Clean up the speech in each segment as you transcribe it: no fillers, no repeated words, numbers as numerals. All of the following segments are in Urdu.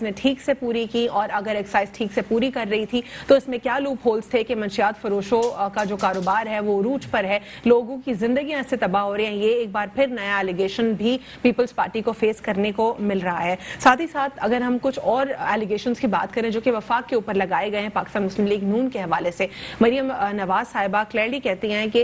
نے ٹھیک سے پوری کی، اور اگر ایکسائز ٹھیک سے پوری کر رہی تھی تو اس میں کیا لوپ ہولز تھے کہ منشیات فروشوں کا جو کاروبار ہے وہ عروج پر ہے، لوگوں کی زندگیاں اس سے تباہ ہو رہی ہیں. یہ ایک بار پھر نیا ایلیگیشن بھی پیپلز پارٹی کو فیس کرنے کو مل رہا ہے. ساتھ ہی ساتھ اگر ہم کچھ اور ایلیگیشنز کی بات کریں جو کہ وفاق کے اوپر لگائے گئے ہیں پاکستان مسلم لیگ نون کے حوالے سے، مریم نواز صاحبہ کلیئرلی کہتی ہیں کہ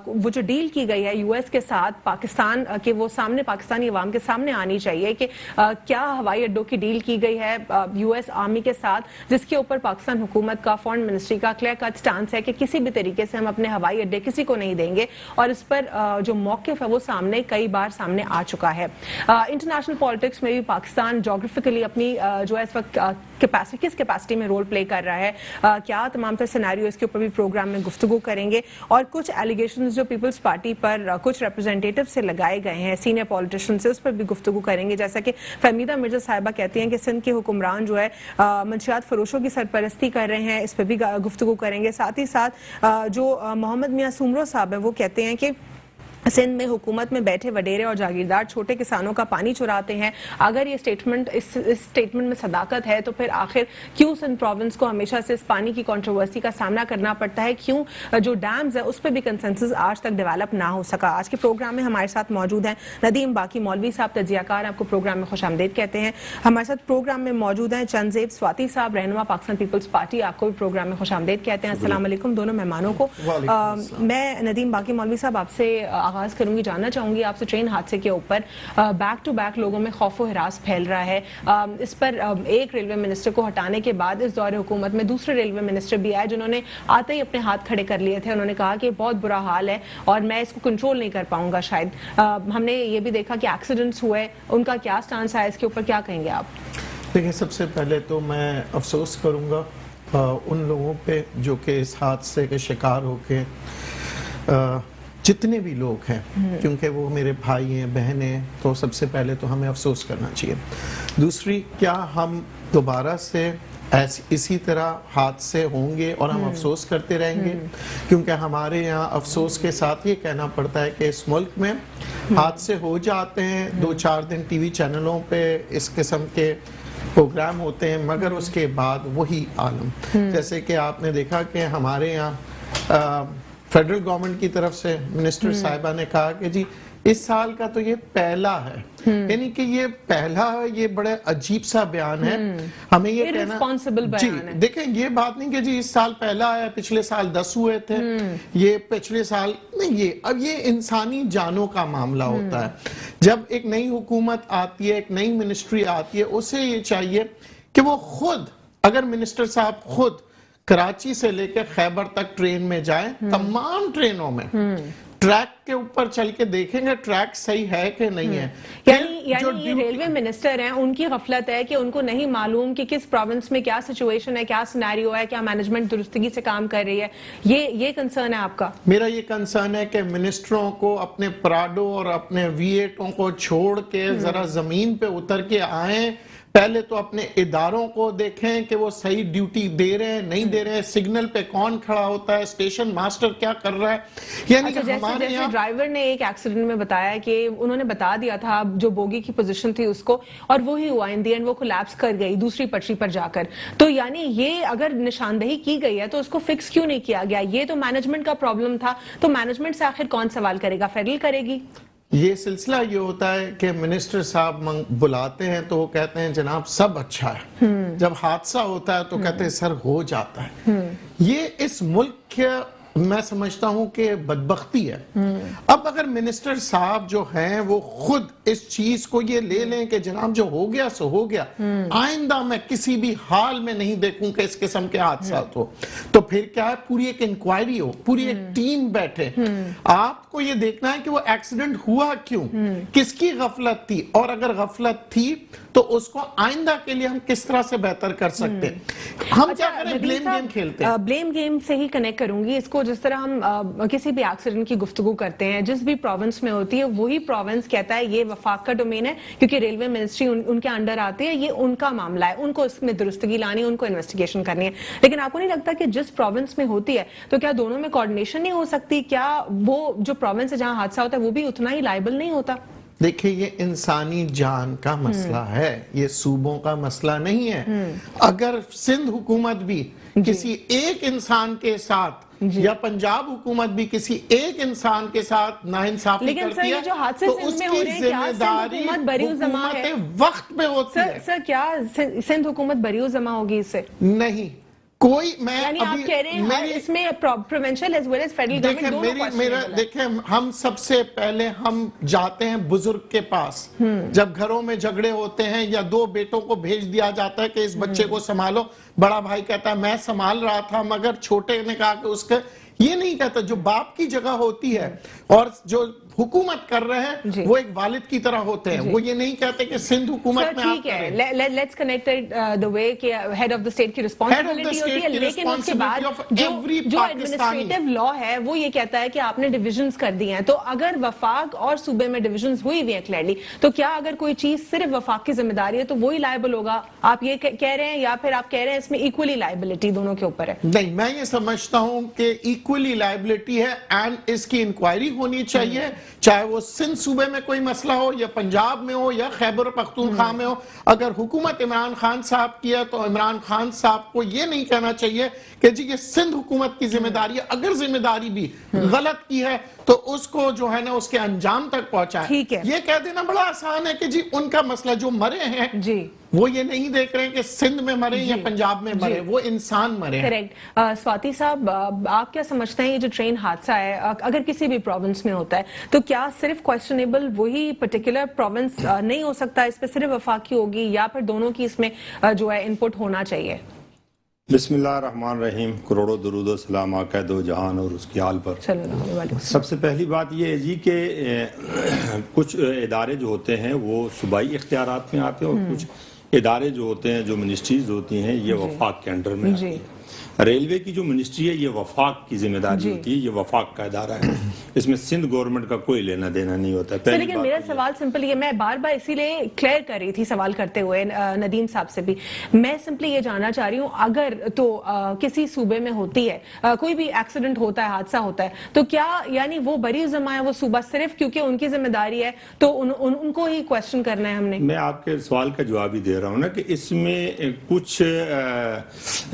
وہ جو ڈیل کی گئی ہے یو ایس کے ساتھ پاکستان کہ وہ سامنے پاکستانی عوام کے سامنے آنی چاہیے کہ کیا ہوائی اڈوں کی ڈیل کی گئی ہے یو ایس آرمی کے ساتھ، جس کے اوپر پاکستان حکومت کا فارن منسٹری کا کلیئر کٹ سٹانس ہے کہ کسی بھی طریقے سے ہم اپنے ہوائی اڈے کسی کو نہیں دیں گے، اور اس پر جو موقف ہے وہ سامنے کئی بار سامنے آ چکا ہے. انٹرنیشنل پالیٹکس میں بھی پاکستان جغرافیکلی اپنی جو ہے اس وقت کس کیپیسٹی میں رول پلے کر رہا ہے، کیا تمام تر سینیریو اس کے اوپر بھی پروگرام میں گفتگو کریں گے. اور کچھ ایلیگیشنز جو پیپلز پارٹی پر کچھ ریپرزینٹیٹیو سے لگائے گئے ہیں سینئر پولیٹیشین سے، اس پر بھی گفتگو کریں گے. جیسا کہ فہمیدہ مرزا صاحبہ کہتی ہیں کہ سندھ کے حکمران جو ہے منشیات فروشوں کی سرپرستی کر رہے ہیں، اس پہ بھی گفتگو کریں گے. ساتھ ہی ساتھ جو محمد میاں سومرو صاحب ہیں وہ کہتے ہیں کہ سندھ میں حکومت میں بیٹھے وڈیرے اور جاگیردار چھوٹے کسانوں کا پانی چراتے ہیں. اگر یہ اسٹیٹمنٹ میں صداقت ہے تو پھر آخر کیوں سندھ پروونس کو ہمیشہ سے اس پانی کی کنٹروورسی کا سامنا کرنا پڑتا ہے، کیوں جو ڈیمز ہیں اس پہ بھی کنسنسس آج تک ڈیولپ نہ ہو سکا. آج کے پروگرام میں ہمارے ساتھ موجود ہیں ندیم باقی مولوی صاحب، تجزیہ کار، آپ کو پروگرام میں خوش آمدید کہتے ہیں. ہمارے ساتھ پروگرام میں موجود ہیں چنزیب سواتی صاحب، رہنما پاکستان پیپلز پارٹی، آپ کو بھی پروگرام میں خوش آمدید کہتے ہیں. السلام علیکم دونوں مہمانوں کو. میں ندیم باقی مولوی صاحب آپ سے آغاز کروں گی، جاننا چاہوں گی آپ سے ٹرین حادثے کے اوپر بیک ٹو بیک لوگوں میں خوف و ہراس پھیل رہا ہے. اس پر ایک ریلوے منسٹر کو ہٹانے کے بعد اس دور حکومت میں دوسرے ریلوے منسٹر بھی آئے جنہوں نے آتے ہی اپنے ہاتھ کھڑے کر لیے تھے. انہوں نے کہا کہ بہت برا حال ہے اور میں اس کو کنٹرول نہیں کر پاؤں گا شاید. ہم نے یہ بھی دیکھا کہ ایکسیڈنٹس ہوئے، ان کا کیا سٹانس ہے اس کے اوپر، کیا کہیں گے آپ؟ دیکھیں، سب سے پہلے تو میں افسوس کروں گا ان لوگوں پہ جو کہ اس حادثے کے شکار ہو کے جتنے بھی لوگ ہیں، کیونکہ وہ میرے بھائی ہیں، بہن ہیں، تو سب سے پہلے تو ہمیں افسوس کرنا چاہیے. دوسری، کیا ہم دوبارہ سے اسی طرح حادثے ہوں گے اور ہم افسوس کرتے رہیں گے؟ کیونکہ ہمارے یہاں افسوس کے ساتھ یہ کہنا پڑتا ہے کہ اس ملک میں حادثے ہو جاتے ہیں، 2-4 دن ٹی وی چینلوں پہ اس قسم کے پروگرام ہوتے ہیں، مگر اس کے بعد وہی عالم. جیسے کہ آپ نے دیکھا کہ ہمارے یہاں فیڈرل گورنمنٹ کی طرف سے منسٹر صاحبہ نے کہا کہ جی اس سال کا تو یہ پہلا ہے، یعنی کہ یہ پہلا ہے. یہ بڑے عجیب سا بیان ہے. ہمیں یہ کہنا جی دیکھیں، یہ بات نہیں کہ جی اس سال پہلا ہے، پچھلے سال 10 ہوئے تھے، یہ پچھلے سال نہیں. اب یہ انسانی جانوں کا معاملہ ہوتا ہے. جب ایک نئی حکومت آتی ہے، ایک نئی منسٹری آتی ہے، اسے یہ چاہیے کہ وہ خود، اگر منسٹر صاحب خود کراچی سے لے کے خیبر تک ٹرین میں جائیں، تمام ٹرینوں میں ٹریک کے اوپر چل کے دیکھیں گے ٹریک صحیح ہے کہ نہیں ہے. یعنی یہ ریلوے منسٹر ہیں، ان کی غفلت ہے کہ ان کو نہیں معلوم کہ کس پروونس میں کیا سچویشن ہے، کیا سینیریو ہے، کیا مینجمنٹ درستگی سے کام کر رہی ہے. یہ کنسرن ہے آپ کا؟ میرا یہ کنسرن ہے کہ منسٹروں کو اپنے پراڈو اور اپنے V8 کو چھوڑ کے ذرا زمین پہ اتر کے آئیں. پہلے تو اپنے اداروں کو دیکھیں کہ وہ صحیح ڈیوٹی دے رہے ہیں نہیں دے رہے ہیں، سگنل پہ کون کھڑا ہوتا ہے، اسٹیشن ماسٹر کیا کر رہا ہے. یعنی کہ ہمارے جیسے ڈرائیور نے ایک ایکسیڈنٹ میں بتایا کہ انہوں نے بتا دیا تھا جو بوگی کی پوزیشن تھی اس کو، اور وہی ہوا ان دی اینڈ، وہ کولیپس کر گئی دوسری پٹری پر جا کر. تو یعنی یہ اگر نشاندہی کی گئی ہے تو اس کو فکس کیوں نہیں کیا گیا؟ یہ تو مینجمنٹ کا پرابلم تھا، تو مینجمنٹ سے آخر کون سوال کرے گا؟ فیڈرل کرے گی؟ یہ سلسلہ یہ ہوتا ہے کہ منسٹر صاحب بلاتے ہیں تو وہ کہتے ہیں جناب سب اچھا ہے، جب حادثہ ہوتا ہے تو کہتے ہیں سر ہو جاتا ہے. یہ اس ملک کے میں سمجھتا ہوں کہ بدبختی ہے. اب اگر منسٹر صاحب جو ہیں وہ خود اس چیز کو یہ لے لیں کہ جناب جو ہو گیا سو ہو گیا، آئندہ میں کسی بھی حال میں نہیں دیکھوں کہ اس قسم کے حادثات ہو، تو پھر کیا ہے، پوری ایک انکوائری ہو، پوری ایک ٹیم بیٹھے. آپ کو یہ دیکھنا ہے کہ وہ ایکسیڈنٹ ہوا کیوں، کس کی غفلت تھی، اور اگر غفلت تھی تو اس کو آئندہ کے لیے ہم کس طرح سے بہتر کر سکتے. ہم کیا کریں، بلیم گیم کھیلتے ہیں. بلیم گیم سے ہی کنیکٹ کروں گی اس کو. جس طرح ہم کسی بھی ایکسیڈنٹ کی گفتگو کرتے ہیں، جس بھی پروونس میں ہوتی ہے وہی پروونس کہتا ہے یہ وفاق کا ڈومین ہے کیونکہ ریلوے منسٹری ان کے انڈر آتی ہے، یہ ان کا معاملہ ہے، ان کو اس میں درستگی لانی ہے، ان کو انویسٹیگیشن کرنی ہے. لیکن آپ کو نہیں لگتا کہ جس پروونس میں ہوتی ہے تو کیا دونوں میں کوارڈینیشن نہیں ہو سکتی؟ کیا وہ جو پروونس ہے جہاں حادثہ ہوتا ہے وہ بھی اتنا ہی لائبل نہیں ہوتا؟ دیکھیں یہ انسانی جان کا مسئلہ ہے، یہ صوبوں کا مسئلہ نہیں ہے۔ اگر سندھ حکومت بھی کسی ایک انسان کے ساتھ یا پنجاب حکومت بھی کسی ایک انسان کے ساتھ ناانصافی کرتی ہے تو اس کی ذمہ داری حکومت وقت پہ ہوتی ہے۔ سر کیا سندھ حکومت بریو ذمہ ہوگی اس سے؟ نہیں کوئی، میں یعنی آپ کہہ رہے ہیں اس میں provincial as well as federal government دونوں دیکھیں ہم سب سے پہلے ہم جاتے ہیں بزرگ کے پاس جب گھروں میں جھگڑے ہوتے ہیں یا دو بیٹوں کو بھیج دیا جاتا ہے کہ اس بچے کو سنبھالو، بڑا بھائی کہتا ہے میں سنبھال رہا تھا، مگر چھوٹے نے کہا کہ اس کا یہ نہیں کہتا، جو باپ کی جگہ ہوتی ہے اور جو حکومت کر رہے ہیں وہ ایک والد کی طرح ہوتے ہیں، وہ یہ نہیں کہتے کہ سندھ حکومت میں آپ کریں۔ لیٹس کنیکٹ the way کہ ہیڈ آف دا اسٹیٹ کی رسپانسبلٹی ہوتی ہے، لیکن اس کے بعد جو ایڈمنسٹریٹو لا ہے وہ یہ کہتا ہے کہ آپ نے ڈویژنز کر دی ہیں، تو اگر وفاق اور صوبے میں ڈویژنز ہوئی ہوئی ہیں کلیئرلی، تو کیا اگر کوئی چیز صرف وفاق کی ذمہ داری ہے تو وہی لائبل ہوگا؟ آپ یہ کہہ رہے ہیں یا پھر آپ کہہ رہے ہیں اس میں ایکولی لائبلٹی دونوں کے اوپر ہے؟ نہیں، میں یہ سمجھتا ہوں کہ ایکولی لائبلٹی ہے اینڈ اس کی انکوائری ہونی چاہیے، چاہے وہ سندھ صوبے میں کوئی مسئلہ ہو یا پنجاب میں ہو یا خیبر پختونخوا میں ہو۔ اگر حکومت عمران خان صاحب کی ہے تو عمران خان صاحب کو یہ نہیں کہنا چاہیے کہ جی یہ سندھ حکومت کی ذمہ داری ہے، اگر ذمہ داری بھی غلط کی ہے تو اس کو جو ہے نا اس کے انجام تک پہنچائے۔ یہ کہہ دینا بڑا آسان ہے کہ جی ان کا مسئلہ، جو مرے ہیں وہ یہ نہیں دیکھ رہے ہیں کہ سندھ میں مرے یا پنجاب میں مرے، وہ انسان مرے ہیں۔ کریکٹ۔ سواتی صاحب آپ کیا سمجھتے ہیں یہ جو ٹرین حادثہ ہے اگر کسی بھی پروونس میں ہوتا ہے تو کیا صرف کویسچنیبل وہی پرٹیکولر پروونس نہیں ہو سکتا، اس پہ صرف وفاقی ہوگی یا پھر دونوں کی اس میں جو ہے انپٹ ہونا چاہیے؟ بسم اللہ الرحمن الرحیم، کروڑوں درود و سلام آقا دو جہان اور اس کی آل پر۔ سب سے پہلی بات یہ ہے جی کہ کچھ ادارے جو ہوتے ہیں وہ صوبائی اختیارات میں آتے ہیں اور کچھ ادارے جو ہوتے ہیں، جو منسٹریز ہوتی ہیں، یہ وفاق کے انڈر میں آتی ہیں۔ ریلوے کی جو منسٹری ہے یہ وفاق کی ذمہ داری ہوتی ہے، یہ وفاق کا ادارہ ہے، اس میں سندھ گورنمنٹ کا کوئی لینا دینا نہیں ہوتا ہے۔ لیکن میرا سوال سمپل یہ، میں بار بار اسی لیے کلیئر کر رہی تھی سوال کرتے ہوئے ندیم صاحب سے بھی، میں سمپلی یہ جاننا چاہ رہی ہوں اگر تو کسی صوبے میں ہوتی ہے کوئی بھی ایکسیڈنٹ ہوتا ہے، حادثہ ہوتا ہے، تو کیا یعنی وہ بری ذمہ ہے وہ صوبہ صرف کیونکہ ان کی ذمہ داری ہے تو ان کو ہی کویسچن کرنا ہے ہم نے؟ میں آپ کے سوال کا جواب ہی دے رہا ہوں نا کہ اس میں کچھ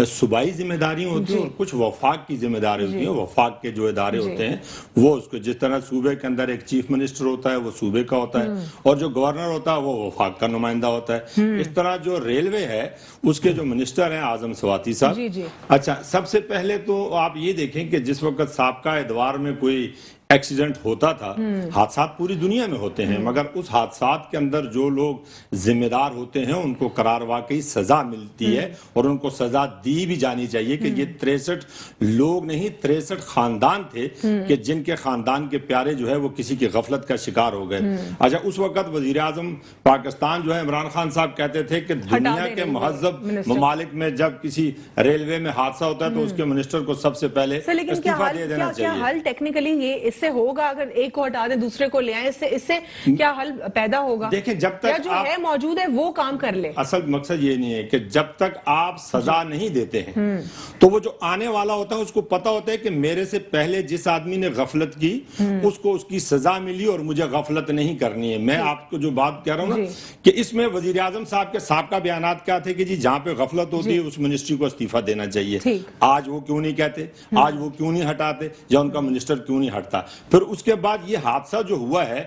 صوبائی ذمہ داری ہوتی ہیں اور کچھ وفاق کی ذمہ داری ہوتی ہیں۔ وفاق کے جو ادارے ہوتے ہیں وہ اس کو، جس طرح صوبے کے اندر ایک چیف منسٹر ہوتا ہے وہ صوبے کا ہوتا ہے اور جو گورنر ہوتا ہے وہ وفاق کا نمائندہ ہوتا ہے۔ اس طرح جو ریلوے ہے اس کے جو منسٹر ہیں اعظم سواتی صاحب، اچھا سب سے پہلے تو آپ یہ دیکھیں کہ جس وقت سابقہ ادوار میں کوئی ایکسیڈنٹ ہوتا تھا، حادثات پوری دنیا میں ہوتے ہیں، مگر اس حادثات کے اندر جو لوگ ذمہ دار ہوتے ہیں ان کو قرار واقعی سزا ملتی ہے اور ان کو سزا دی بھی جانی چاہیے کہ یہ 63 لوگ نہیں 63 خاندان تھے کہ جن کے خاندان کے پیارے جو ہے وہ کسی کی غفلت کا شکار ہو گئے۔ اچھا اس وقت وزیر اعظم پاکستان جو ہے عمران خان صاحب کہتے تھے کہ دنیا کے مہذب ممالک میں جب کسی ریلوے میں حادثہ ہوتا ہے تو اس کے منسٹر کو سب سے پہلے استعفیٰ دے دینا چاہیے۔ حل ٹیکنیکلی یہ سے ہوگا اگر ایک کو ہٹا دیں دوسرے کو لے آئیں، اس سے کیا حل پیدا ہوگا؟ دیکھیں جب تک جو ہے موجود ہے وہ کام کر لے۔ اصل مقصد یہ نہیں ہے کہ جب تک آپ سزا نہیں دیتے ہیں تو وہ جو آنے والا ہوتا ہے اس کو پتا ہوتا ہے کہ میرے سے پہلے جس آدمی نے غفلت کی اس کو اس کی سزا ملی اور مجھے غفلت نہیں کرنی ہے۔ میں آپ کو جو بات کہہ رہا ہوں نا کہ اس میں وزیر اعظم صاحب کے سابقہ بیانات کیا تھے کہ جی جہاں پہ غفلت ہوتی ہے اس منسٹری کو استعفیٰ دینا چاہیے۔ آج وہ کیوں نہیں کہتے، آج وہ کیوں نہیں ہٹاتے یا ان کا منسٹر کیوں نہیں ہٹتا؟ پھر اس کے بعد یہ حادثہ جو ہوا ہے،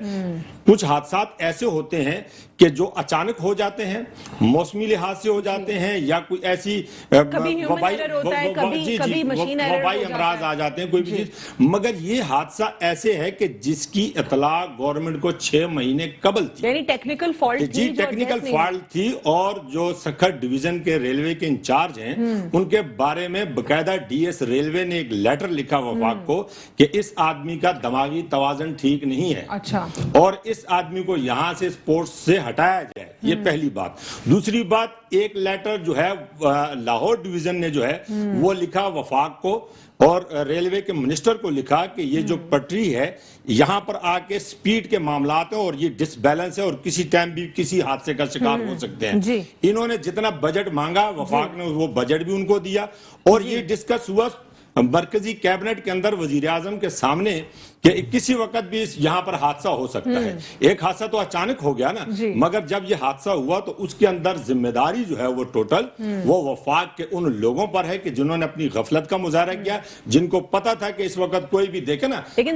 کچھ حادثات ایسے ہوتے ہیں کہ جو اچانک ہو جاتے ہیں، موسمی لحاظ سے ہو جاتے ہیں یا کوئی ایسی وبائی امراض آ جاتے ہیں کوئی بھی چیز، مگر یہ حادثہ ایسے ہے کہ جس کی اطلاع گورنمنٹ کو 6 مہینے قبل تھی، یعنی ٹیکنیکل فالٹ جی ٹیکنیکل فالٹ تھی، اور جو سکھر ڈویژن کے ریلوے کے انچارج ہیں ان کے بارے میں باقاعدہ ڈی ایس ریلوے نے ایک لیٹر لکھا وفاق کو کہ اس آدمی کا دماغی توازن ٹھیک نہیں ہے اور اس آدمی کو یہاں سے اسپورٹس سے ہٹایا جائے۔ یہ پہلی بات۔ دوسری بات، ایک لیٹر جو ہے لاہور ڈویژن نے جو ہے وہ لکھا وفاق کو اور ریلوے کے منسٹر کو لکھا کہ یہ جو پٹری ہے یہاں پر آ کے سپیڈ کے معاملات ہیں اور یہ ڈس بیلنس ہے اور کسی ٹائم بھی کسی حادثے کا شکار ہو سکتے ہیں۔ انہوں نے جتنا بجٹ مانگا وفاق نے وہ بجٹ بھی ان کو دیا اور یہ ڈسکس ہوا مرکزی کیبنٹ کے اندر وزیر اعظم کے سامنے کہ کسی وقت بھی یہاں پر حادثہ ہو سکتا ہے. ایک حادثہ تو اچانک ہو گیا نا, مگر جب یہ حادثہ ہوا تو اس کے اندر ذمہ داری جو ہے وہ ٹوٹل وہ وفاق کے ان لوگوں پر ہے کہ جنہوں نے اپنی غفلت کا مظاہرہ کیا, جن کو پتا تھا کہ اس وقت کوئی بھی دیکھے نا. لیکن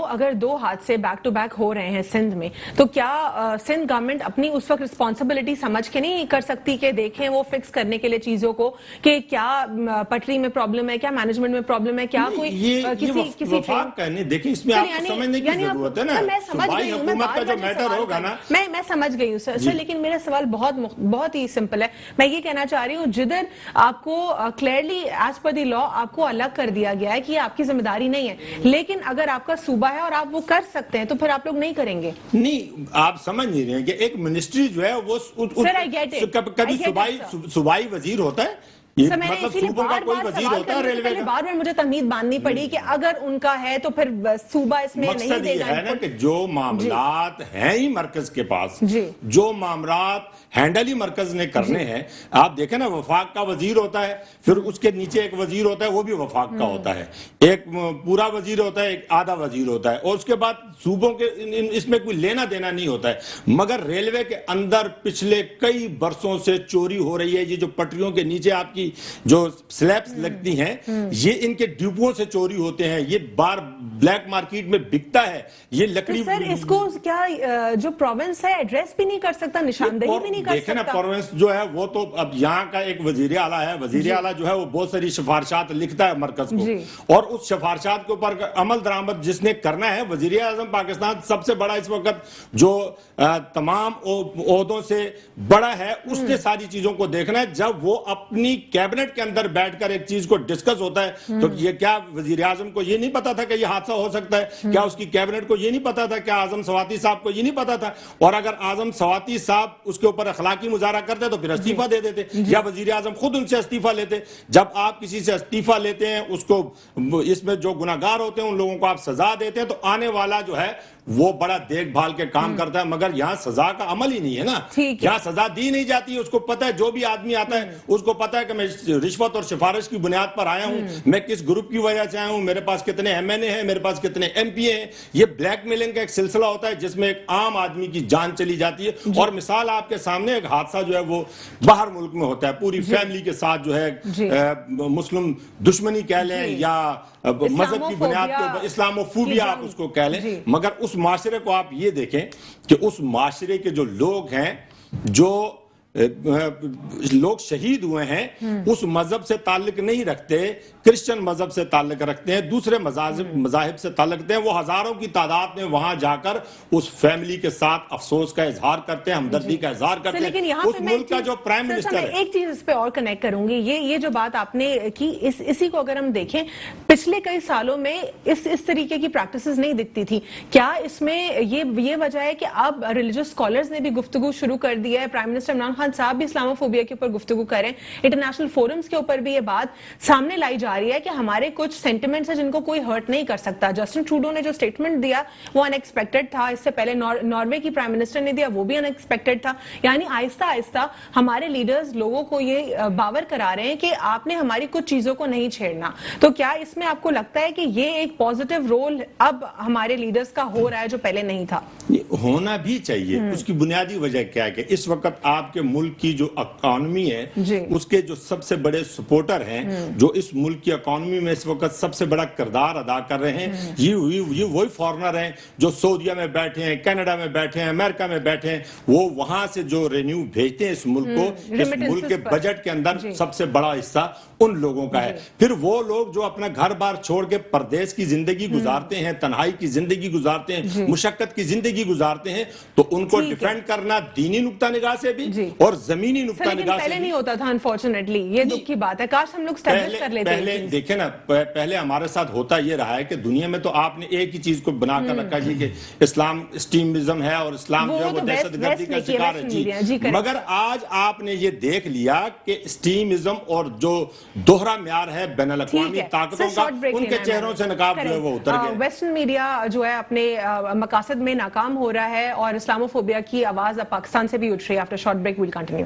اگر دو حادثے بیک ٹو بیک ہو رہے ہیں سندھ میں, تو کیا سندھ گورنمنٹ اپنی اس وقت رسپانسبلٹی سمجھ کے نہیں کر سکتی کہ دیکھیں وہ فکس کرنے کے لیے چیزوں کو, کہ کیا پٹری میں پرابلم ہے, کیا مینجمنٹ میں پرابلم ہے, کیا کوئی کسی وفاق کا نہیں. دیکھیں اس میں آپ کو سمجھنے کی ضرورت ہے نا, صوبائی حکومت کا جو میٹر ہوگا نا. میں سمجھ گئی ہوں سر, لیکن میرا سوال بہت ہی سمپل ہے. میں یہ کہنا چاہ رہی ہوں جدھر آپ کو کلیئرلی ایز پر دی لا آپ کو الگ کر دیا گیا ہے کہ یہ آپ کی ذمہ داری نہیں ہے, لیکن اگر آپ کا صوبہ ہے اور آپ وہ کر سکتے ہیں تو پھر آپ لوگ نہیں کریں گے. نہیں, آپ سمجھ نہیں رہے ہیں کہ ایک منسٹری جو ہے وہ کبھی صوبائی وزیر ہوتا ہے, مطلب صوبوں کا کوئی وزیر ہوتا ہے ریلوے کا. بار بار مجھے تمہید باندھنی پڑی کہ اگر ان کا ہے تو پھر صوبہ اس میں نہیں دے گا. مقصد یہ ہے نا کہ جو معاملات ہیں ہی مرکز کے پاس, جو معاملات ہینڈل ہی مرکز نے کرنے ہیں. آپ دیکھیں نا, وفاق کا وزیر ہوتا ہے, پھر اس کے نیچے ایک وزیر ہوتا ہے, وہ بھی وفاق کا ہوتا ہے, ایک پورا وزیر ہوتا ہے, ایک آدھا وزیر ہوتا ہے, اور اس کے بعد صوبوں کے اس میں کوئی لینا دینا نہیں ہوتا ہے. مگر ریلوے کے اندر پچھلے کئی برسوں سے چوری ہو رہی ہے. یہ جو پٹریوں کے نیچے آپ کی جو سلیبس لگتی ہیں, یہ ان کے ڈیپوؤں سے چوری ہوتے ہیں, یہ بار بلیک مارکیٹ میں بکتا ہے. یہ لکڑی سر اس کو کیا جو پروونس ہے ایڈریس بھی نہیں کر سکتا, نشاندہی بھی نہیں کر دیکھیں نا, سکتا. پروونس جو ہے وہ تو اب یہاں کا ایک وزیر اعلیٰ ہے, وزیر اعلیٰ جو ہے وہ بہت ساری سفارشات لکھتا ہے مرکز کو, اور اس سفارشات کے اوپر عمل درآمد جس نے کرنا ہے, وزیر اعظم پاکستان سب سے بڑا اس وقت جو تمام عہدوں سے بڑا ہے, اس نے ساری چیزوں کو دیکھنا ہے. جب وہ اپنی کیبنٹ کے اندر بیٹھ کر ایک چیز کو ڈسکس ہوتا ہے, تو یہ کیا وزیر اعظم کو یہ نہیں پتا تھا کہ یہ حادثہ ہو سکتا ہے؟ کیا اس کی کیبنٹ کو یہ نہیں پتا تھا؟ کیا اعظم سواتی صاحب کو یہ نہیں پتا تھا؟ اور اگر اعظم سواتی صاحب اس کے اوپر اخلاقی مظاہرہ کرتے تو پھر استعفیٰ دے دیتے, یا وزیر اعظم خود ان سے استعفیٰ لیتے. جب آپ کسی سے استعفیٰ لیتے ہیں, اس کو اس میں جو گناہگار ہوتے ہیں ان لوگوں کو آپ سزا دیتے ہیں, تو آنے والا جو ہے وہ بڑا دیکھ بھال کے کام کرتا ہے. مگر یہاں سزا کا عمل ہی نہیں ہے نا, یہاں سزا دی نہیں جاتی ہے. اس کو پتا ہے, جو بھی آدمی آتا ہے اس کو پتا ہے کہ میں رشوت اور سفارش کی بنیاد پر آیا ہوں, میں کس گروپ کی وجہ سے آیا ہوں, میرے پاس کتنے ایم این اے ہیں, میرے پاس کتنے ایم پی اے ہیں. یہ بلیک میلنگ کا ایک سلسلہ ہوتا ہے جس میں ایک عام آدمی کی جان چلی جاتی ہے. اور مثال آپ کے سامنے, ایک حادثہ جو ہے وہ باہر ملک میں ہوتا ہے, پوری فیملی کے ساتھ جو ہے مسلم دشمنی کہہ لیں یا مذہب کی بنیاد کے اوپر اسلاموفوبیا آپ اس کو کہہ لیں. مگر اس معاشرے کو آپ یہ دیکھیں کہ اس معاشرے کے جو لوگ ہیں, جو لوگ شہید ہوئے ہیں, اس مذہب سے تعلق نہیں رکھتے, کرسچن مذہب سے تعلق رکھتے ہیں, دوسرے مذاہب سے تعلق رکھتے ہیں. وہ ہزاروں کی تعداد میں وہاں جا کر اس فیملی کے ساتھ افسوس کا اظہار کرتے ہیں, ہمدردی کا اظہار کرتے ہیں. لیکن اس ملک کا جو پرائم منسٹر ہے, ایک چیز اس پہ اور کنیکٹ کروں گی, یہ جو بات آپ نے کی, اسی کو اگر ہم دیکھیں پچھلے کئی سالوں میں اس طریقے کی پریکٹسز نہیں دکھتی تھی. کیا اس میں یہ وجہ ہے کہ اب ریلیجس اسکالرز نے بھی گفتگو شروع کر دی ہے, پرائم منسٹر عمران خان صاحب بھی اسلاموفوبیا کے اوپر گفتگو کریں, انٹرنیشنل فورمز کے اوپر بھی یہ بات سامنے لائی جا رہی ہے کہ ہمارے کچھ سینٹیمنٹس ہیں جن کو کوئی ہرٹ نہیں کر سکتا. جسٹن ٹروڈو نے جو سٹیٹمنٹ دیا وہ ان ایکسپیکٹڈ تھا, اس سے پہلے ناروے کی پرائم منسٹر نے دیا, وہ بھی ان ایکسپیکٹڈ تھا. یعنی آہستہ آہستہ ہمارے لیڈرز لوگوں کو یہ باور کرا رہے ہیں کہ آپ نے ہماری کچھ چیزوں کو نہیں چھیڑنا. تو کیا اس میں آپ کو لگتا ہے کہ یہ ایک پازیٹیو رول اب ہمارے لیڈرز کا ہو رہا ہے جو پہلے نہیں تھا؟ ہونا بھی چاہیے. اس کی بنیادی وجہ کیا ہے کہ اس وقت آپ کے ملک کی جو اکانومی ہے, اس کے جو سب سے بڑے سپورٹر ہیں, جو اس ملک کی اکانومی میں اس وقت سب سے بڑا کردار ادا کر رہے ہیں, یہ وہی فارنر ہیں جو سعودیہ میں بیٹھے ہیں, کینیڈا میں بیٹھے ہیں, امریکہ میں بیٹھے ہیں. وہ وہاں سے جو رینیو بھیجتے ہیں اس ملک کو, اس ملک کے بجٹ کے اندر سب سے بڑا حصہ ان لوگوں کا ہے. پھر وہ لوگ جو اپنا گھر بار چھوڑ کے پردیس کی زندگی گزارتے ہیں, تنہائی کی زندگی گزارتے ہیں, مشقت کی زندگی گزارتے ہیں, تو ان کو ڈیفینڈ کرنا دینی نقطہ نگاہ سے بھی اور زمینی نقطہ نگاہ سے پہلے نہیں ہوتا تھا. انفارچونیٹلی یہ دکھ کی بات ہے, کاش ہم لوگ اسٹیبلش کر لیتے. پہلے دیکھیں نا, پہلے ہمارے ساتھ ہوتا یہ رہا ہے کہ دنیا میں تو آپ نے ایک ہی چیز کو بنا کر رکھا ہے کہ اسلام اسٹریمزم ہے اور اسلام جو ہے وہ دہشت گردی کا شکار ہے. مگر آج آپ نے یہ دیکھ لیا کہ اسٹریمزم اور جو دوہرا معیار ہے بین الاقوامی طاقتوں کا, ان کے چہروں سے نقاب جو ہے وہ اتر گئے. ویسٹرن میڈیا جو ہے اپنے مقاصد میں ناکام ہو رہا ہے اور اسلاموفوبیا کی آواز اب پاکستان سے بھی اٹھ رہی ہے. After short break we'll continue.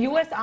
US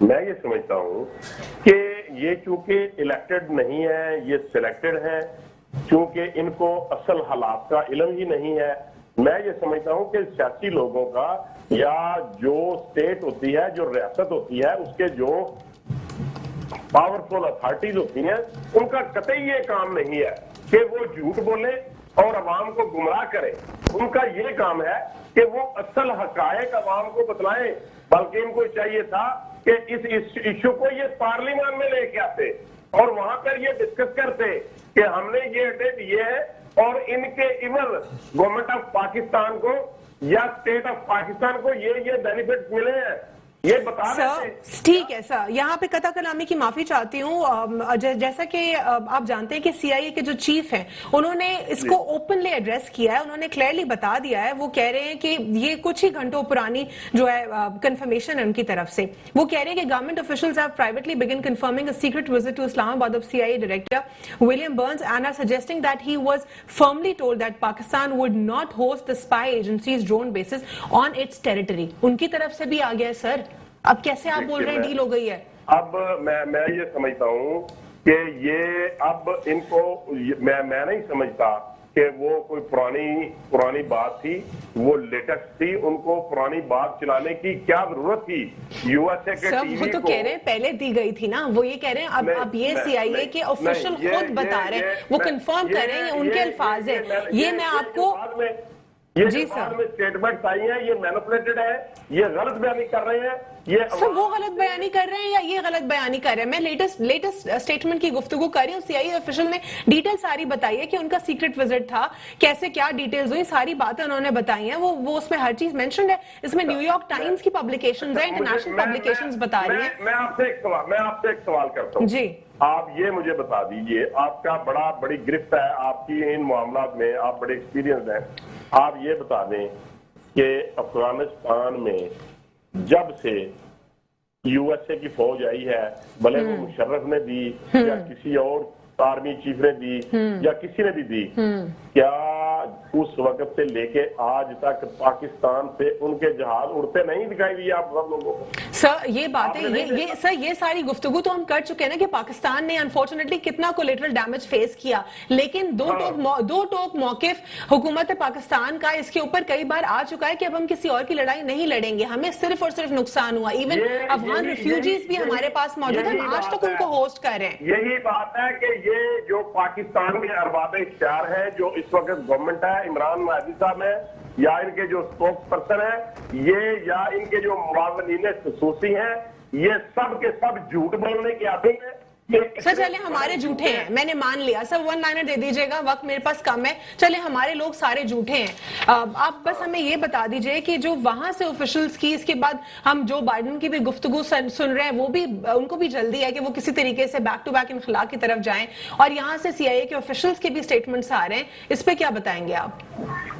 میں یہ سمجھتا ہوں کہ یہ چونکہ الیکٹڈ نہیں ہے، یہ سلیکٹڈ ہیں، چونکہ ان کو اصل حالات کا علم ہی نہیں ہے، میں یہ سمجھتا ہوں کہ سیاسی لوگوں کا یا جو اسٹیٹ ہوتی ہے، جو ریاست ہوتی ہے، اس کے جو پاورفل اتھارٹیز ہوتی ہیں، ان کا قطعی یہ کام نہیں ہے کہ وہ جھوٹ بولے اور عوام کو گمراہ کرے. ان کا یہ کام ہے کہ وہ اصل حقائق عوام کو بتلائیں، بلکہ ان کو چاہیے تھا کہ اس ایشو کو یہ پارلیمان میں لے کے آتے اور وہاں پر یہ ڈسکس کرتے کہ ہم نے یہ ڈیٹ یہ ہے اور ان کے ایون گورنمنٹ آف پاکستان کو یا اسٹیٹ آف پاکستان کو یہ بینیفٹ ملے ہیں، یہ بتا سر. ٹھیک ہے سر، یہاں پہ قطع کلامی کی معافی چاہتی ہوں. جیسا کہ آپ جانتے ہیں کہ سی آئی اے کے جو چیف ہیں انہوں نے اس کو اوپنلی ایڈریس کیا ہے، انہوں نے کلیئرلی بتا دیا ہے. وہ کہہ رہے ہیں کہ یہ کچھ ہی گھنٹوں پرانی جو ہے کنفرمیشن ہے ان کی طرف سے. وہ کہہ رہے ہیں کہ government officials have privately begun confirming a secret visit to Islamabad of C I A director William Burns and are suggesting that he was firmly told that Pakistan would not host the spy agencies drone bases on its territory. ان کی طرف سے بھی آ گیا ہے سر. اب کیسے آپ بول رہے ہیں ڈیل ہو گئی ہے؟ اب میں یہ سمجھتا ہوں کہ یہ اب ان کو میں نہیں سمجھتا کہ وہ کوئی پرانی بات تھی، وہ لیٹسٹ تھی. ان کو پرانی بات چلانے کی کیا ضرورت تھی؟ یو ایس اے کے سر ٹی وہ وی تو کہہ رہے ہیں پہلے دی گئی تھی نا، وہ یہ کہہ رہے ہیں اب یہ سی آئی اے کے آفیشل خود بتا رہے ہیں، وہ کنفرم کر رہے ہیں، ان کے الفاظ ہیں. یہ میں آپ کو جی بعد میں اسٹیٹمنٹس آئی ہیں، یہ مینپولیٹڈ ہے، یہ غلط بیانی کر رہے ہیں. سر وہ غلط بیانی کر رہے ہیں یا یہ غلط بیانی کر رہے ہیں؟ میں لیٹسٹ اسٹیٹمنٹ کی گفتگو کر رہی ہوں. سی آئی اے آفیشل نے ڈیٹیل ساری بتائی ہے کہ ان کا سیکرٹ وزٹ تھا، کیسے کیا ڈیٹیلز ہوئی، ساری باتیں انہوں نے بتائی ہیں. وہ اس میں ہر چیز مینشنڈ ہے. اس میں نیو یارک ٹائمز کی پبلیکیشنز ہیں، انٹرنیشنل پبلیکیشنز بتا رہی ہیں. میں آپ سے ایک سوال کرتا ہوں. جی آپ یہ مجھے بتا دیجئے، آپ کا بڑی گرفت ہے آپ کی ان معاملات میں، آپ بڑے ایکسپیرینس ہیں. آپ یہ بتا دیں کہ افغانستان میں جب سے یو ایس اے کی فوج آئی ہے، بھلے وہ مشرف نے دی یا کسی اور آرمی چیف نے دی یا کسی نے بھی دی، کیا اس وقت سے لے کے آج تک پاکستان سے ان کے جہاز اڑتے نہیں دکھائی دیے آپ سب لوگوں کو؟ سر یہ باتیں یہ ساری گفتگو تو ہم کر چکے ہیں نا کہ پاکستان نے انفارچونیٹلی کتنا کولیٹرل ڈیمیج فیس کیا، لیکن دو ٹوک موقف حکومت پاکستان کا اس کے اوپر کئی بار آ چکا ہے کہ اب ہم کسی اور کی لڑائی نہیں لڑیں گے، ہمیں صرف اور صرف نقصان ہوا. ایون افغان ریفیوجیز بھی ہمارے پاس موجود ہیں، ہم آج تک ان کو ہوسٹ کر رہے ہیں. یہی بات ہے کہ یہ جو پاکستان کے ارباب اختیار ہیں، جو اس وقت گورنمنٹ ہے، عمران مہدی صاحب ہے یا ان کے جو اسپوکس پرسن ہیں، یہ یا ان کے جو معاونین خصوصی ہیں، یہ سب کے سب جھوٹ بولنے کے عادی ہیں. سر چلے ہمارے جھوٹے ہیں، میں نے مان لیا. سر ون لائنر دے دیجیے گا، وقت میرے پاس کم ہے. چلے ہمارے لوگ سارے جھوٹے ہیں. آپ بس ہمیں یہ بتا دیجئے کہ جو وہاں سے آفیشلز کی، اس کے بعد ہم جو بائیڈن کی بھی گفتگو سن رہے ہیں، وہ بھی ان کو بھی جلدی ہے کہ وہ کسی طریقے سے بیک ٹو بیک انخلا کی طرف جائیں، اور یہاں سے سی آئی اے کے آفیشلز کے بھی اسٹیٹمنٹس آ رہے ہیں. اس پہ کیا بتائیں گے آپ؟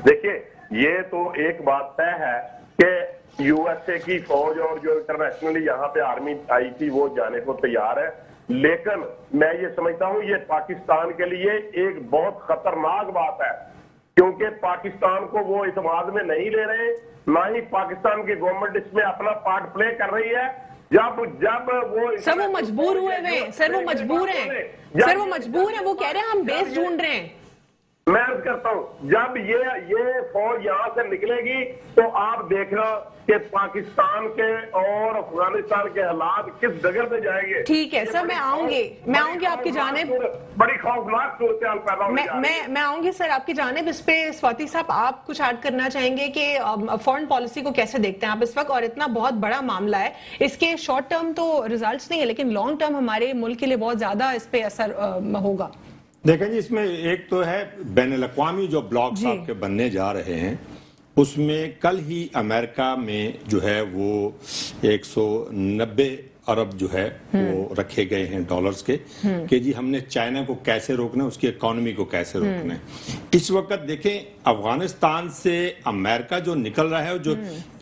دیکھیے یہ تو ایک بات طے ہے کہ یو ایس اے کی فوج اور جو انٹرنیشنلی یہاں پہ آرمی آئی تھی وہ جانے کو تیار ہے، لیکن میں یہ سمجھتا ہوں یہ پاکستان کے لیے ایک بہت خطرناک بات ہے، کیونکہ پاکستان کو وہ اعتماد میں نہیں لے رہے، نہ ہی پاکستان کی گورنمنٹ اس میں اپنا پارٹ پلے کر رہی ہے. جب وہ سر وہ مجبور ہوئے ہیں، سر وہ مجبور ہیں، وہ کہہ رہے ہیں ہم بیس ڈھونڈ رہے ہیں. میں عرض کرتا ہوں جب یہ فوج یہاں سے نکلے گی تو آپ دیکھنا کہ پاکستان کے اور افغانستان کے حالات کس جگہ پہ جائیں گے. ٹھیک ہے سر، میں آؤں گی آپ کی جانب، بڑی خوفناک صورتحال پیدا ہو جائے گی. میں آؤں گی سر آپ کی جانب. اس پہ سواتی صاحب آپ کچھ ایڈ کرنا چاہیں گے کہ فورن پالیسی کو کیسے دیکھتے ہیں آپ اس وقت؟ اور اتنا بہت بڑا معاملہ ہے، اس کے شارٹ ٹرم تو ریزلٹس نہیں ہے، لیکن لانگ ٹرم ہمارے ملک کے لیے بہت زیادہ اس پہ اثر ہوگا. دیکھیں جی، اس میں ایک تو ہے بین الاقوامی جو بلاکس آپ کے بننے جا رہے ہیں، اس میں کل ہی امریکہ میں جو ہے وہ 190 ارب جو ہے وہ رکھے گئے ہیں ڈالرز کے کہ جی ہم نے چائنا کو کیسے روکنا ہے، اس کی اکانومی کو کیسے روکنا ہے. اس وقت دیکھیں افغانستان سے امریکہ جو نکل رہا ہے جو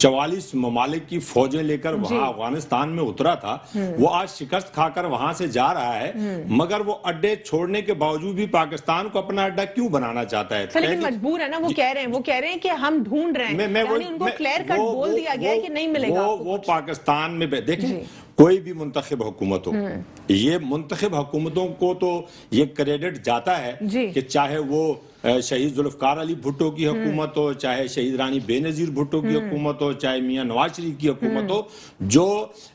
44 ممالک کی فوجیں لے کر وہاں افغانستان میں اترا تھا وہ آج شکست کھا کر وہاں سے جا رہا ہے مگر وہ اڈے چھوڑنے کے باوجود بھی پاکستان کو اپنا اڈا کیوں بنانا چاہتا ہے؟ لیکن مجبور ہے نا، وہ کہہ رہے ہیں کہ ہم ڈھونڈ رہے ہیں، یعنی ان کو کلیئر کٹ بول دیا گیا ہے کہ نہیں ملے گا. وہ پاکستان میں دیکھیں کوئی بھی منتخب حکومت ہو، یہ منتخب حکومتوں کو تو یہ کریڈٹ جاتا ہے کہ چاہے وہ شہید ذوالفقار علی بھٹو کی حکومت ہو، چاہے شہید رانی بے نظیر بھٹو کی حکومت ہو، چاہے میاں نواز شریف کی حکومت ہو، جو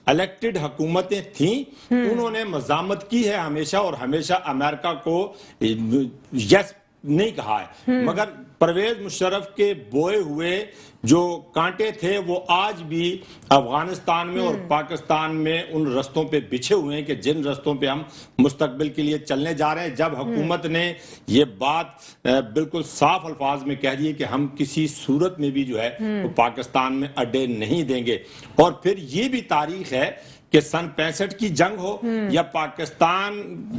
الیکٹڈ حکومتیں تھیں انہوں نے مزاحمت کی ہے ہمیشہ، اور ہمیشہ امریکہ کو یس نہیں کہا ہے. مگر پرویز مشرف کے بوئے ہوئے جو کانٹے تھے وہ آج بھی افغانستان میں اور پاکستان میں ان رستوں پہ بچھے ہوئے ہیں کہ جن رستوں پہ ہم مستقبل کے لیے چلنے جا رہے ہیں. جب حکومت نے یہ بات بالکل صاف الفاظ میں کہہ دی کہ ہم کسی صورت میں بھی جو ہے وہ پاکستان میں اڈے نہیں دیں گے، اور پھر یہ بھی تاریخ ہے کہ سن 65 کی جنگ ہو یا پاکستان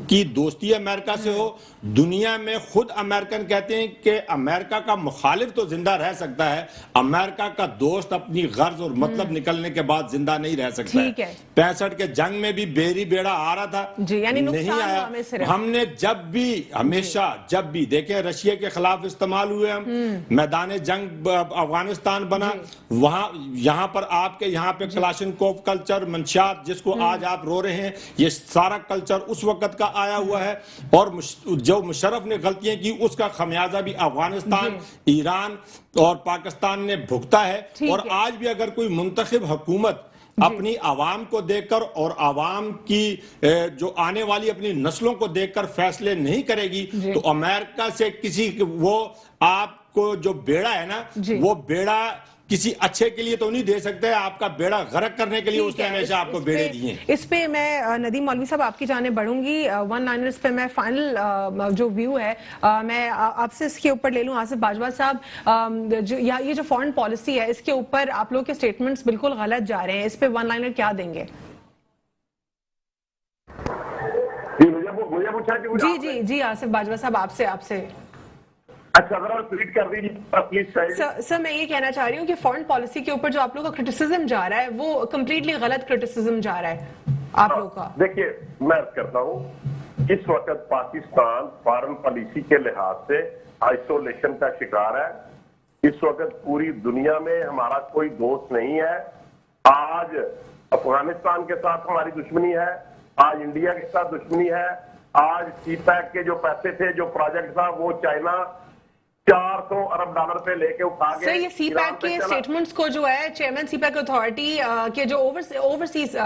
کی دوستی امریکہ سے ہو، دنیا میں خود امریکن کہتے ہیں کہ امریکہ کا مخالف تو زندہ رہ سکتا ہے، امریکہ کا دوست اپنی غرض اور مطلب نکلنے کے بعد زندہ نہیں رہ سکتا ہے. 65 کے جنگ میں بھی بیری بیڑا آ رہا تھا، نہیں آیا. ہم نے جب بھی ہمیشہ جب بھی دیکھیں رشیا کے خلاف استعمال ہوئے، ہم میدان جنگ افغانستان بنا، وہاں یہاں پر آپ کے یہاں پہ کلاشنکوف کلچر، منشیات جس کو آج آپ رو رہے ہیں، یہ سارا کلچر اس وقت کا آیا ہوا ہے، اور جو مشرف نے غلطیاں کی اس کا خمیازہ بھی افغانستان، ایران اور پاکستان نے بھگتا ہے. اور آج بھی اگر کوئی منتخب حکومت اپنی عوام کو دیکھ کر اور عوام کی جو آنے والی اپنی نسلوں کو دیکھ کر فیصلے نہیں کرے گی تو امریکہ سے کسی وہ آپ کو جو بیڑا ہے نا وہ بیڑا کسی اچھے کے لیے تو نہیں دے سکتے، آپ کا بیڑا غرق کرنے کے لیے اس نے ہمیشہ آپ کو بیڑے دیے. اس پہ میں ندیم مولوی صاحب آپ کی جانب بڑھوں گی. ون لائنرز پہ میں فائنل جو ویو ہے میں آپ سے اس کے اوپر لے لوں. آصف باجوہ صاحب، یہ جو فورن پالیسی ہے اس کے اوپر آپ لوگ کے سٹیٹمنٹس بالکل غلط جا رہے ہیں، اس پہ ون لائنر کیا دیں گے؟ جی آصف باجوہ صاحب آپ سے اچھا ذرا ریپیٹ کر دیجیے. سر میں یہ کہنا چاہ رہی ہوں کہ فورن پالیسی کے اوپر جو آپ لوگ کا کرٹیسزم جا رہا ہے وہ کمپلیٹلی غلط کرٹیسزم جا رہا ہے آپ لوگ کا. دیکھیے میں عرض کرتا ہوں اس وقت پاکستان فارن پالیسی کے لحاظ سے آئسولیشن کا شکار ہے. اس وقت پوری دنیا میں ہمارا کوئی دوست نہیں ہے. آج افغانستان کے ساتھ ہماری دشمنی ہے، آج انڈیا کے ساتھ دشمنی ہے، آج سی پیک کے جو پیسے تھے جو پروجیکٹ تھا وہ چائنا 400 ارب ڈالر پہ لے کے اٹھا گئے. سر یہ سی پیک کے سٹیٹمنٹس کو جو ہے چیئرمین سی پیک اتھارٹی کے جو اوورسیز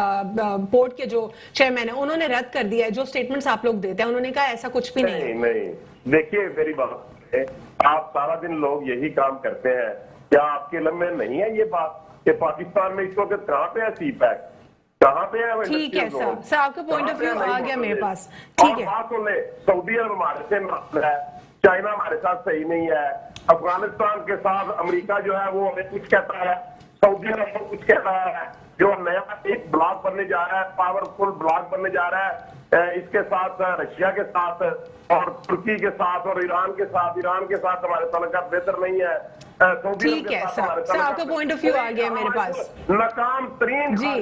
بورڈ کے جو چیئرمین ہیں انہوں نے رد کر دیا ہے. جو سٹیٹمنٹس آپ لوگ دیتے ہیں انہوں نے کہا ایسا کچھ بھی نہیں ہے. نہیں دیکھیے میری بات ہے، آپ سارا دن لوگ یہی کام کرتے ہیں، کیا آپ کے علم میں نہیں ہے یہ بات کہ پاکستان میں اس وقت کہاں پہ ہے سی پیک، کہاں پہ ہے؟ ٹھیک ہے سر آپ کا پوائنٹ آف ویو آ گیا میرے پاس. ٹھیک ہے، بات سن لیں، سعودی عرب ہمارے سے مسئلہ ہے، چائنا ہمارے ساتھ صحیح نہیں ہے، افغانستان کے ساتھ امریکہ جو ہے وہ ہمیں کچھ کہتا ہے، سعودی عرب کو کچھ کہتا ہے. جو نیا ایک بلاک بننے جا رہا ہے، پاورفل بلاک بننے جا رہا ہے، اس کے ساتھ رشیا کے ساتھ اور ترکی کے ساتھ اور ایران کے ساتھ ہمارے تعلقات بہتر نہیں ہے. ٹھیک ہے سر آپ کا پوائنٹ آف ویو آ گیا میرے پاس. ناکام ترین جی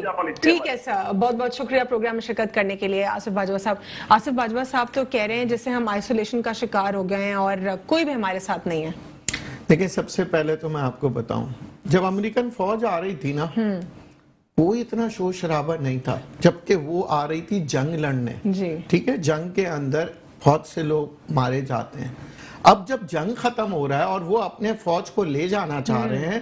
ٹھیک ہے سر، بہت بہت شکریہ پروگرام میں شرکت کرنے کے لیے. آصف باجوہ صاحب تو کہہ رہے ہیں جیسے ہم آئسولیشن کا شکار ہو گئے ہیں اور کوئی بھی ہمارے ساتھ نہیں ہے. دیکھیں سب سے پہلے تو میں آپ کو بتاؤں، جب امریکن فوج آ رہی تھی نا وہ اتنا شور شرابہ نہیں تھا، جبکہ وہ آ رہی تھی جنگ لڑنے. ٹھیک ہے، جنگ کے اندر بہت سے لوگ مارے جاتے ہیں. اب جب جنگ ختم ہو رہا ہے اور وہ اپنے فوج کو لے جانا چاہ رہے ہیں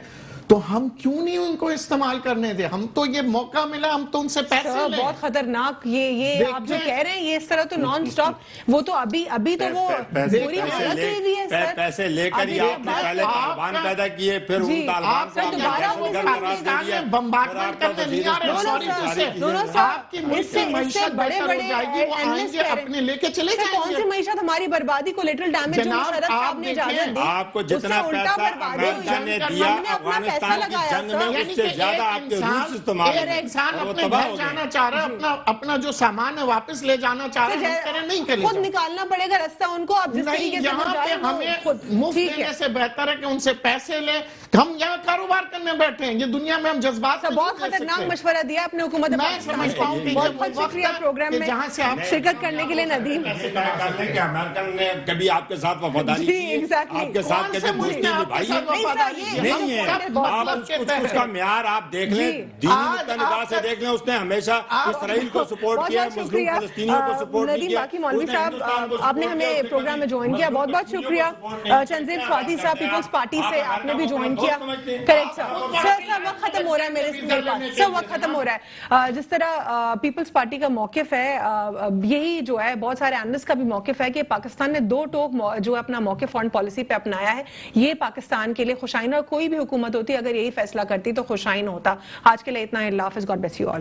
تو ہم کیوں نہیں ان کو استعمال کرنے دیں؟ ہم تو یہ موقع ملا، ہم تو ان سے پیسے لیں. بہت خطرناک یہ آپ جو کہہ رہے ہیں یہ اس طرح تو نان سٹاپ، وہ تو ابھی تو وہ پوری حالت ہوئی ہوئی ہے سر. پیسے لے کر ہی آپ نے پہلے طالبان پیدا کیے، پھر ان طالبان کو آپ نے دہشت گرد قرار دے دیا. بمبارڈمنٹ کرنے نہیں آ رہے، آپ کی ملک کی معیشت بہتر ہو جائے گی، وہ آئیں گے اپنے لے کے چلے جائیں گے. کون سی معیشت؟ ہماری بربادی کو لیٹرل ڈیمیج جو مشرف صاحب نے اجازت دی، آپ کو جتنا پیسہ امریکہ نے دیا افغانستان پاکستان کی جنگ میں اس سے زیادہ آپ کے روس استعمال ایک انسان اپنے گھر جانا چاہ رہا ہے، اپنا جو سامان ہے واپس لے جانا چاہ رہا ہے، ہم کہہ رہے نہیں کہ خود نکالنا پڑے گا راستہ ان کو. آپ جس طریقے سے یہاں پہ ہمیں مفت دینے سے بہتر ہے کہ ان سے پیسے لیں. ہم یہاں کاروبار کرنے بیٹھے ہیں، یہ دنیا میں ہم جذبات سے بہت خطرناک مشورہ دیا اپنے حکومت سمجھتا ہوں کہ بہت بہت شکریہ پروگرام میں جہاں سے آپ شرکت کرنے کے لیے ندیم. امریکن نے کبھی آپ کے ساتھ وفاداری کی، آپ کے ساتھ کبھی دوستی نبھائی نہیں ہے. آپ اس کا معیار آپ دیکھ لیں، دینی نگاہ سے دیکھ لیں. اس نے ہمیشہ اسرائیل کو سپورٹ کیا، مظلوم فلسطینیوں کو سپورٹ نہیں کیا. باقی مولوی صاحب آپ نے ہمیں پروگرام میں جوائن کیا، بہت بہت شکریہ. چنزیب سوادی صاحب پیپلز پارٹی سے آپ نے بھی جوائن کیا. کریکٹ سر وقت ختم ہو رہا ہے میرے پاس، سر وقت ختم ہو رہا ہے. جس طرح پیپلز پارٹی کا موقف ہے، یہی جو ہے بہت سارے اینالسٹ کا بھی موقف ہے کہ پاکستان نے دو ٹوک جو اپنا موقف فارن پالیسی پہ اپنایا ہے، یہ پاکستان کے لیے خوشائن، اور کوئی بھی حکومت ہوتی اگر یہی فیصلہ کرتی تو خوشائن ہوتا. آج کے لیے اتنا. اللہ حافظ. God bless you all.